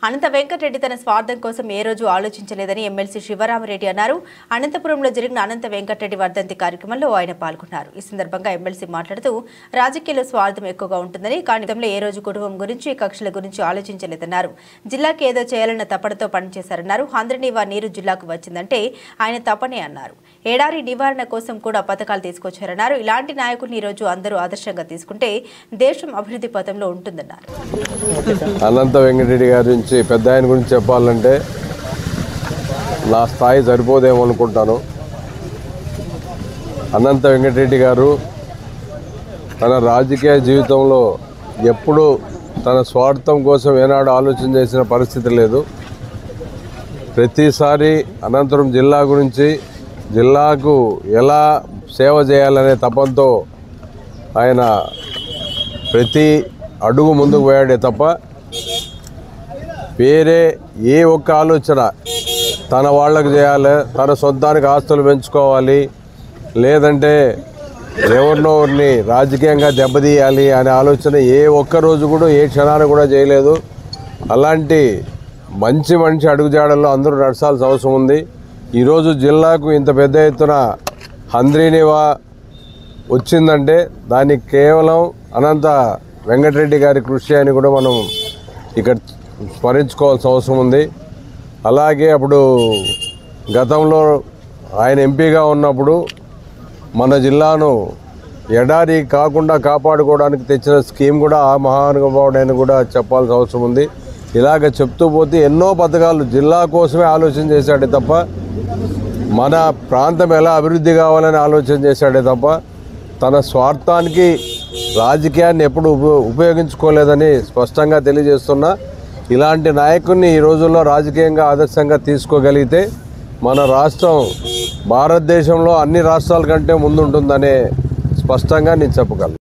అనంత వెంకటరెడ్డి తన స్వార్థం కోసం ఏ రోజు ఆలోచించలేదని ఎమ్మెల్సీ శివరామరెడ్డి అన్నారు. అనంతపురంలో జరిగిన అనంత వెంకటరెడ్డి వర్ధంతి కార్యక్రమంలో ఆయన పాల్గొన్నారు. ఈ సందర్భంగా ఎమ్మెల్సీ మాట్లాడుతూ రాజకీయాల్లో స్వార్థం ఎక్కువగా ఉంటుందని, కానీ ఏ రోజు కుటుంబం గురించి కక్షల గురించి ఆలోచించలేదన్నారు. జిల్లాకి ఏదో చేయాలన్న తపనతో పనిచేశారన్నారు. హంద్రినీవా నీరు జిల్లాకు వచ్చిందంటే ఆయన తపనే అన్నారు. ఏడారి నివారణ కోసం కూడా పథకాలు తీసుకొచ్చారన్నారు. ఇలాంటి నాయకుల్ని ఈ రోజు అందరూ ఆదర్శంగా తీసుకుంటే దేశం అభివృద్ధి పథంలో ఉంటుందన్నారు. అనంత వెంకటరెడ్డి గారి గురించి పెద్ద ఆయన గురించి చెప్పాలంటే నా స్థాయి సరిపోదేమో అనుకుంటాను. అనంత వెంకటరెడ్డి గారు తన రాజకీయ జీవితంలో ఎప్పుడూ తన స్వార్థం కోసం ఏనాడు ఆలోచన చేసిన పరిస్థితి లేదు. ప్రతిసారి అనంతపురం జిల్లా గురించి, జిల్లాకు ఎలా సేవ చేయాలనే తపంతో ఆయన ప్రతి అడుగు ముందుకు పోయాడే తప్ప వేరే ఏ ఒక్క ఆలోచన తన వాళ్ళకు చేయాలి, తన సొంతానికి ఆస్తులు పెంచుకోవాలి, లేదంటే ఎవరినోరిని రాజకీయంగా దెబ్బతీయాలి అనే ఆలోచన ఏ ఒక్కరోజు కూడా ఏ క్షణాన్ని కూడా చేయలేదు. అలాంటి మంచి మనిషి అడుగుజాడల్లో అందరూ నడచాల్సిన అవసరం ఉంది. ఈరోజు జిల్లాకు ఇంత పెద్ద ఎత్తున హంద్రినీవా వచ్చిందంటే దానికి కేవలం అనంత వెంకటరెడ్డి గారి కృషి అని కూడా మనం ఇక్కడ స్మరించుకోవాల్సిన అవసరం ఉంది. అలాగే అప్పుడు గతంలో ఆయన ఎంపీగా ఉన్నప్పుడు మన జిల్లాను ఎడారి కాకుండా కాపాడుకోవడానికి తెచ్చిన స్కీమ్ కూడా ఆ మహానుభావుడని కూడా చెప్పాల్సిన అవసరం ఉంది. ఇలాగ చెప్తూ పోతే ఎన్నో పథకాలు జిల్లా కోసమే ఆలోచన చేశాడే తప్ప మన ప్రాంతం ఎలా అభివృద్ధి కావాలని ఆలోచన చేశాడే తప్ప తన స్వార్థానికి రాజకీయాన్ని ఎప్పుడు ఉపయోగించుకోలేదని స్పష్టంగా తెలియజేస్తున్నా. ఇలాంటి నాయకుడిని ఈ రోజుల్లో రాజకీయంగా ఆదర్శంగా తీసుకోగలిగితే మన రాష్ట్రం భారతదేశంలో అన్ని రాష్ట్రాల కంటే ముందుంటుందనే స్పష్టంగా నేను చెప్పగలను.